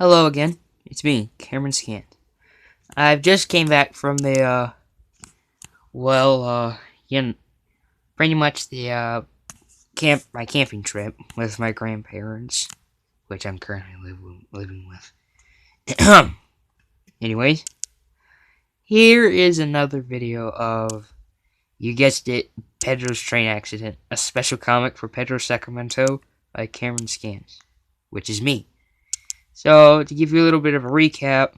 Hello again. It's me, Cameron Scant. I've just came back from the you know, pretty much the my camping trip with my grandparents, which I'm currently living with. Anyways, here is another video of, you guessed it, Pedro's train accident, a special comic for Pedro Sacramento by Cameron Scant, which is me. So, to give you a little bit of a recap,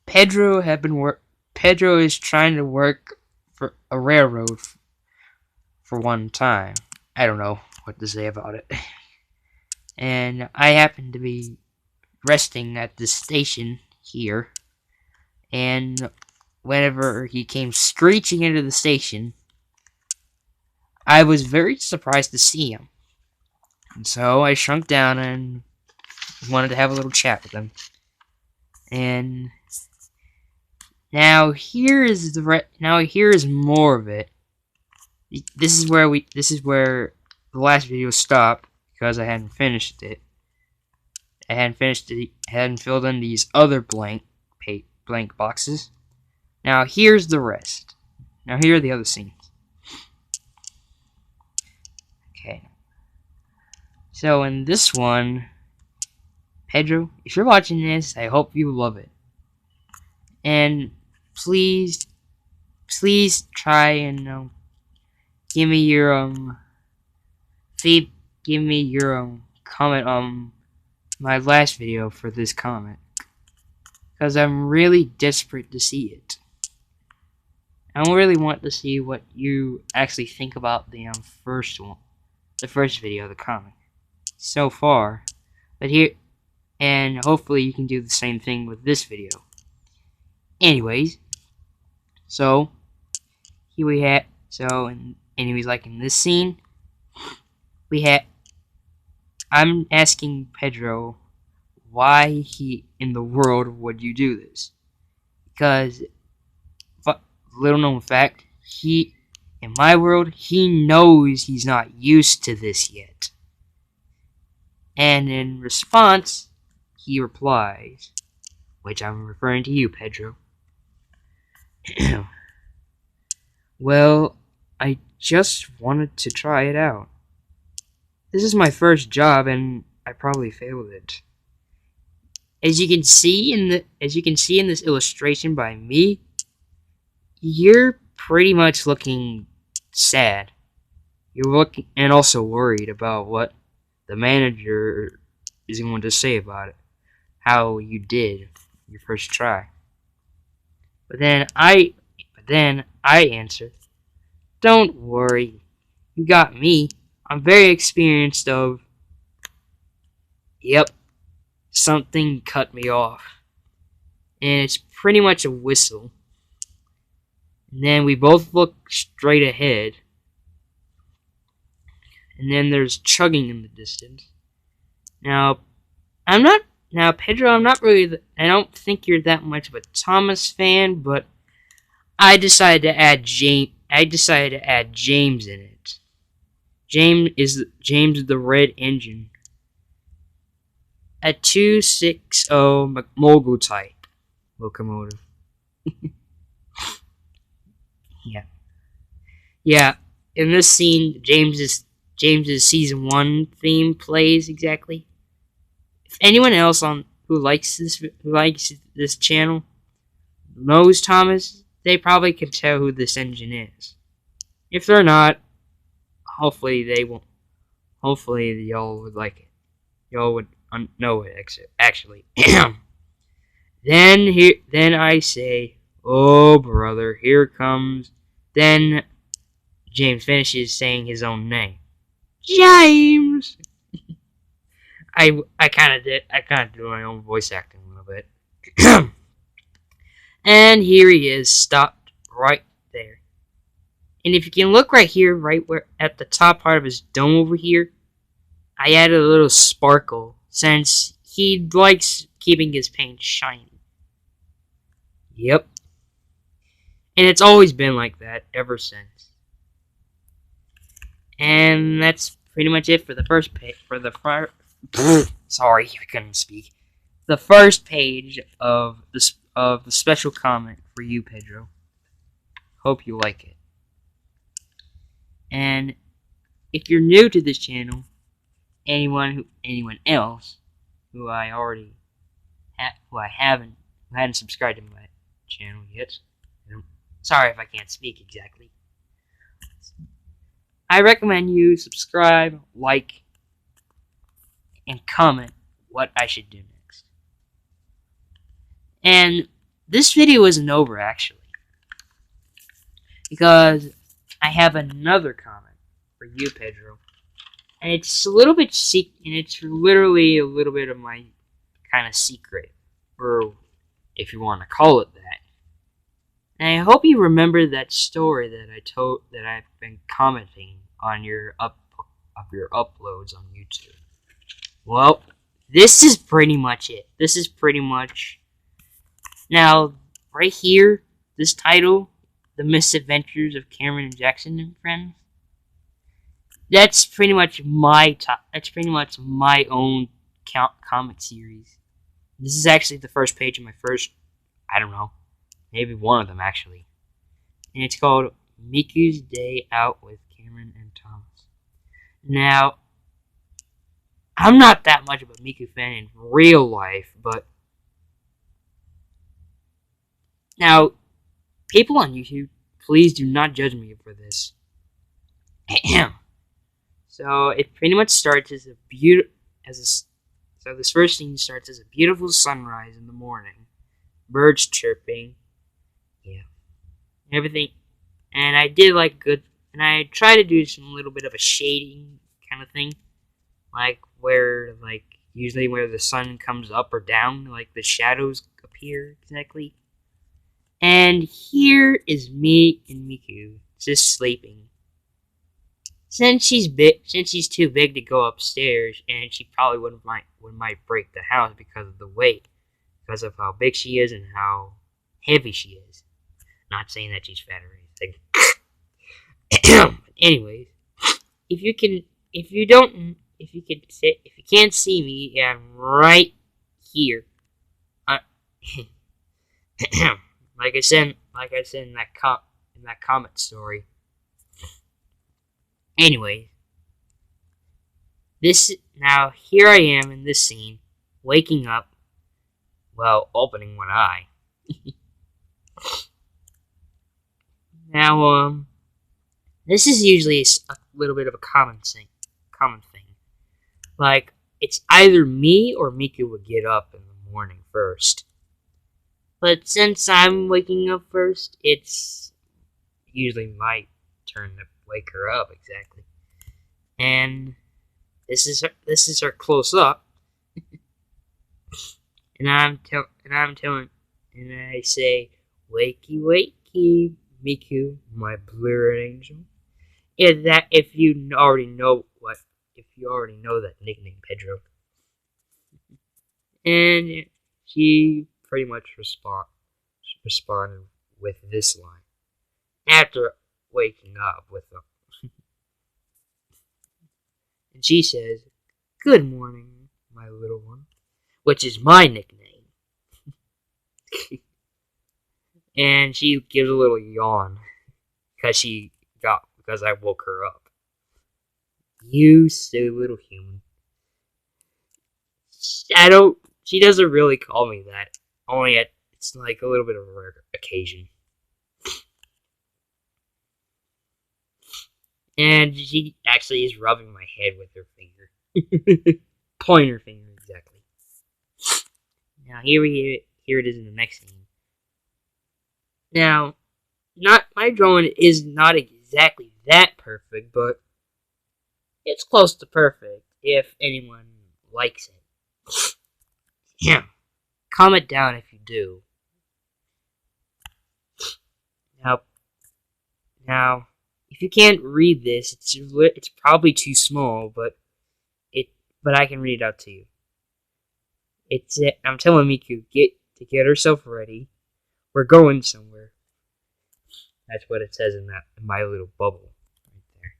Pedro is trying to work for a railroad for one time. I don't know what to say about it. And I happened to be resting at the station here, and whenever he came screeching into the station, I was very surprised to see him. And so I shrunk down and wanted to have a little chat with him. And now here is more of it. This is where the last video stopped because I hadn't finished it. I hadn't filled in these other blank boxes. Now here's the rest. Now here are the other scenes. Okay. So in this one, Pedro, if you're watching this, I hope you love it. And please try and give me your comment on my last video for this comic, because I'm really desperate to see it. I really want to see what you actually think about the first video of the comic so far. But here, and hopefully you can do the same thing with this video. Anyways, so here we have, anyways, like in this scene, I'm asking Pedro, why in the world would you do this? Because, little known fact, in my world, he knows he's not used to this yet. And in response, he replies, which I'm referring to you, Pedro. Well, I just wanted to try it out. This is my first job, and I probably failed it. As you can see in this illustration by me, you're pretty much looking sad. You're looking and also worried about what the manager is going to say about it, how you did your first try. But then I answered, "Don't worry, you got me. I'm very experienced of..." Yep, something cut me off, and it's pretty much a whistle. And then we both look straight ahead, and then there's chugging in the distance. Now, Pedro, I don't think you're that much of a Thomas fan, but I decided to add James in it. James the red engine. A 260 mogul type locomotive. Yeah. In this scene, James's season 1 theme plays exactly. If anyone else who likes this channel knows Thomas, they probably can tell who this engine is. If they're not, hopefully they won't. Hopefully y'all would like it. Y'all would know it actually. Then I say, "Oh brother, here comes." Then James finishes saying his own name, James. I kind of do my own voice acting a little bit. And here he is, stopped right there. And if you can look right here, right where at the top part of his dome over here, I added a little sparkle since he likes keeping his paint shiny. Yep. And it's always been like that ever since. And that's pretty much it for the first page. Sorry, I couldn't speak. the first page of the special comment for you, Pedro. Hope you like it. And if you're new to this channel, anyone else who hadn't subscribed to my channel yet, sorry if I can't speak exactly. I recommend you subscribe, like, and comment what I should do next. And this video isn't over, actually, because I have another comment for you, Pedro, and it's a little bit and it's literally a little bit of my kind of secret, or if you want to call it that. And I hope you remember that story that I've been commenting on your uploads on YouTube. Well, this is pretty much it. This is pretty much... Now, right here, this title, The Misadventures of Cameron and Jackson and Friends, that's pretty much my own comic series. This is actually the first page of my first, I don't know, maybe one of them, actually. And it's called Miku's Day Out with Cameron and Thomas. Now, I'm not that much of a Miku fan in real life, but... Now, people on YouTube, please do not judge me for this. So, it pretty much starts as so this first scene starts as a beautiful sunrise in the morning. Birds chirping. Yeah. Everything. And I did and I try to do some little bit of a shading kind of thing. Usually where the sun comes up or down, the shadows appear exactly. And here is me and Miku just sleeping. Since she's too big to go upstairs, and she probably might break the house because of the weight, because of how big she is and how heavy she is. Not saying that she's fat or anything. Anyways, if you can't see me, I'm right here. Like I said in that comment story. Anyway, now here I am in this scene, waking up, opening one eye. Now, this is usually a little bit of a common thing. It's either me or Miku would get up in the morning first. But since I'm waking up first, it's usually my turn to wake her up, exactly. And this is her close up. and I say, "Wakey, wakey, Miku, my blurred angel." If you already know that nickname, Pedro. And she pretty much responded with this line after waking up with them. And she says, "Good morning, my little one," which is my nickname. And she gives a little yawn because I woke her up. You silly little human. She doesn't really call me that. It's like a little bit of a rare occasion. And she actually is rubbing my head with her finger. Pointer finger, exactly. Now here it is in the next scene. Now, my drawing is not exactly that perfect, but it's close to perfect if anyone likes it. Yeah. Comment down if you do. Now, if you can't read this, it's probably too small, but I can read it out to you. I'm telling Miku get herself ready. We're going somewhere. That's what it says in my little bubble right there.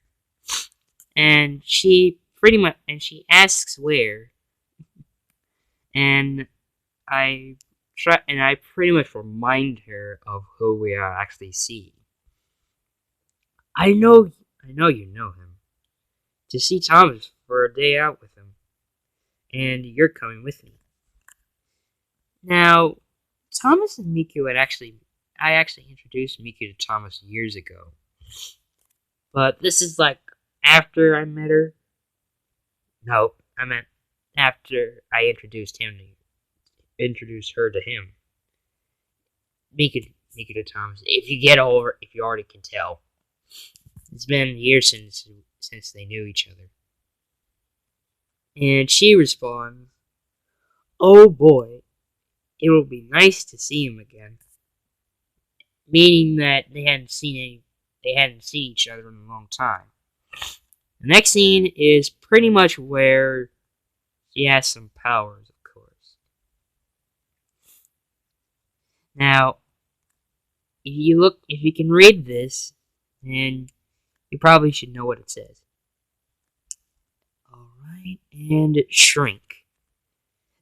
And she asks where. And I try and I pretty much remind her of who we are actually seeing. I know you know him. To see Thomas for a day out with him, and you're coming with me. Now, Thomas and Miku I actually introduced Miku to Thomas years ago. But this is like after I met her. No, I meant after I introduced her to him. Miku to Thomas. If you already can tell. It's been years since they knew each other. And she responds, "Oh boy, it will be nice to see him again." Meaning that they hadn't seen each other in a long time. The next scene is pretty much where she has some powers, of course. Now, if you can read this, then you probably should know what it says. Alright, and shrink.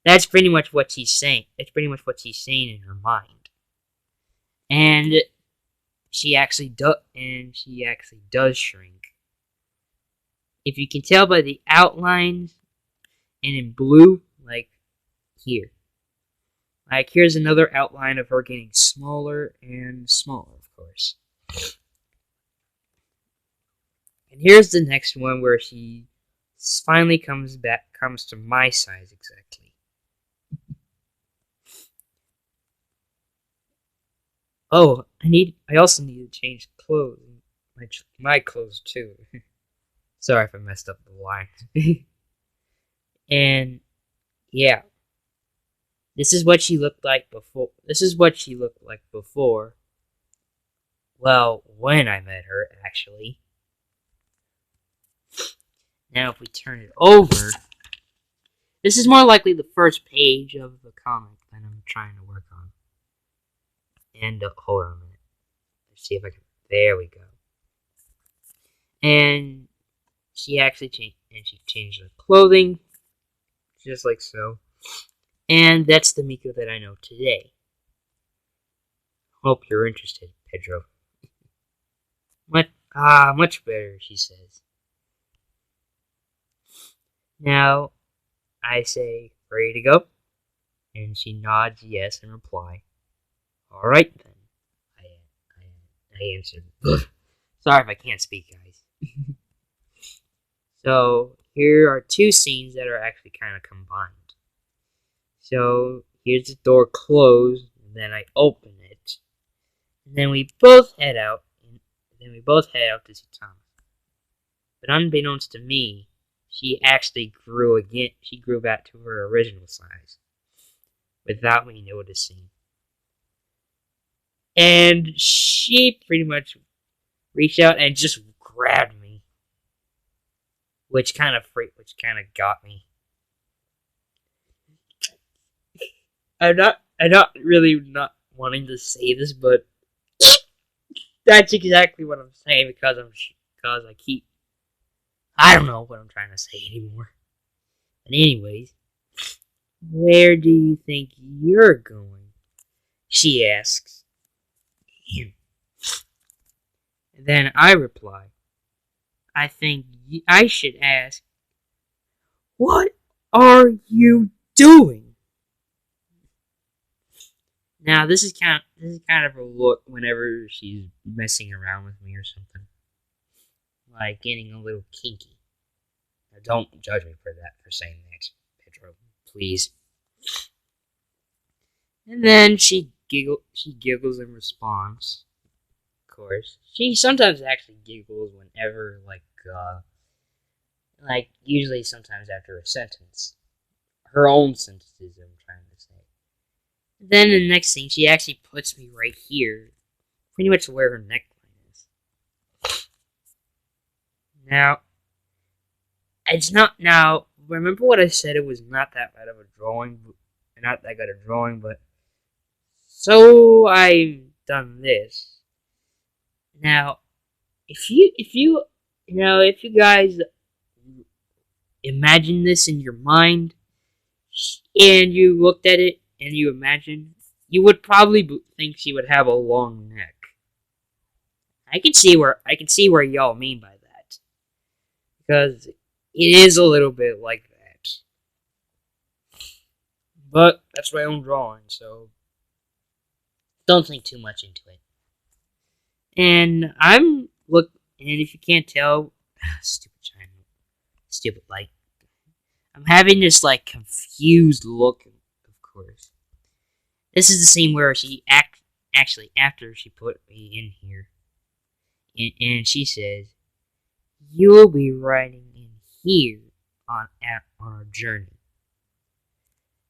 That's pretty much what she's saying. That's pretty much what she's saying in her mind. And she actually does shrink. If you can tell by the outlines, and in blue, like here. Like here's another outline of her getting smaller and smaller, of course. And here's the next one where she finally comes to my size exactly. Oh, I also need to change clothes. My clothes too. Sorry if I messed up the line. And yeah. This is what she looked like before. Well, when I met her, actually. Now if we turn it over, this is more likely the first page of the comic that I'm trying to work on. And hold on a minute. Let's see if I can. There we go. And she changed her clothing, just like so. And that's the Miku that I know today. Hope you're interested, Pedro. Much better, she says. Now, I say, ready to go? And she nods yes in reply. Alright then, I answered. Sorry if I can't speak, guys. So, here are two scenes that are actually kind of combined. So, here's the door closed, and then I open it. And then we both head out to see Thomas. But unbeknownst to me, she actually grew again. She grew back to her original size. Without me noticing. And she pretty much reached out and just grabbed me. Which kind of got me. I'm not really not wanting to say this, but that's exactly what I'm saying because I don't know what I'm trying to say anymore. But anyways, where do you think you're going? She asks. And then I reply, I think I should ask, what are you doing? Now this is kind of a look whenever she's messing around with me or something, like getting a little kinky. Now don't judge me for saying that, Pedro, please. And then she giggles in response. Of course, she sometimes actually giggles whenever, usually sometimes after a sentence, her own sentences. I'm trying to say. Then the next thing, she actually puts me right here, pretty much where her neckline is. Now, it's not now. Remember what I said? It was not that bad of a drawing, not that good a drawing, but so I've done this. Now, if you guys imagine this in your mind, and you looked at it, and you imagine, you would probably think she would have a long neck. I can see where y'all mean by that, because it is a little bit like that. But that's my own drawing, so don't think too much into it. And and if you can't tell, stupid light. I'm having this like confused look, of course. This is the scene where actually after she put me in here, and she says, "You will be riding in here on our journey."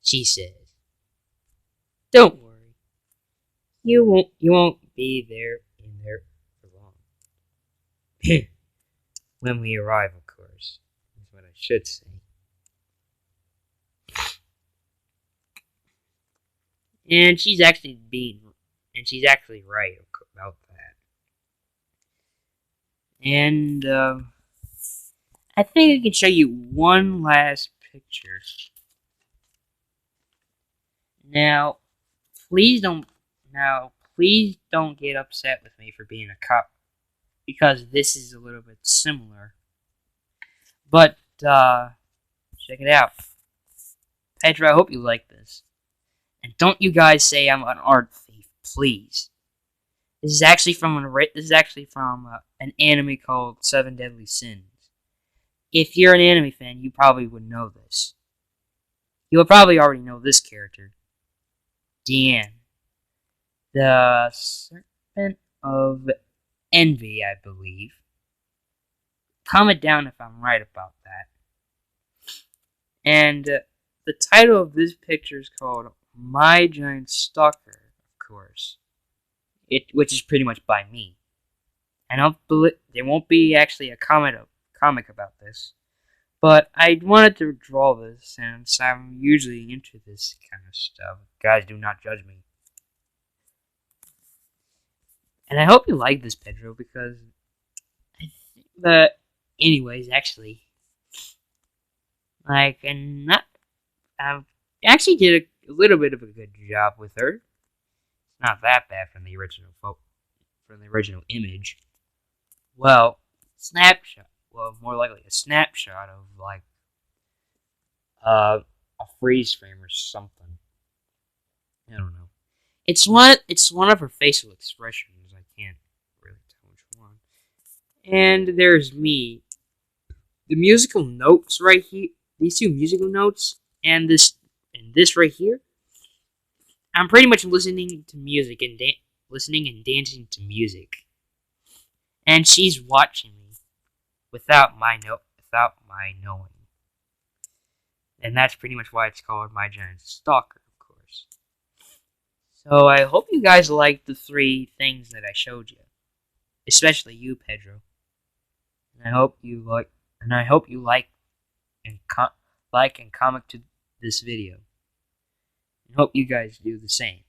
She says, "Don't worry, you won't be there for long." When we arrive, of course, is what I should say. And she's actually right about that. And I think I can show you one last picture. Now, please don't get upset with me for being a cop, because this is a little bit similar. But check it out. Pedro, I hope you like this. And don't you guys say I'm an art thief, please. This is actually from an anime called Seven Deadly Sins. If you're an anime fan, you probably would know this. You would probably already know this character, Deanne, the Serpent of Envy, I believe. Comment down if I'm right about that. And the title of this picture is called My Giant Stalker, of course. Which is pretty much by me. There won't be actually a comic about this, but I wanted to draw this since I'm usually into this kind of stuff. Guys, do not judge me. And I hope you like this, Pedro, because I think that, anyways, actually, I actually did a little bit of a good job with her. Not that bad from the original image. Well, more likely a snapshot of like a freeze frame or something. I don't know. It's one of her facial expressions. I can't really tell which one. And there's me. The musical notes right here. These two musical notes and this right here. I'm pretty much listening to music and listening and dancing to music, and she's watching me without my knowing, and that's pretty much why it's called My Giant Stalker, of course. So I hope you guys liked the 3 things that I showed you, especially you, Pedro. And I hope you like and comment to this video. And hope you guys do the same.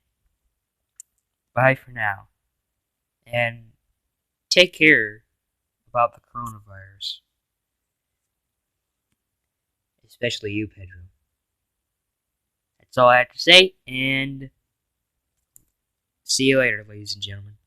Bye for now. And take care about the coronavirus. Especially you, Pedro. That's all I have to say, and see you later, ladies and gentlemen.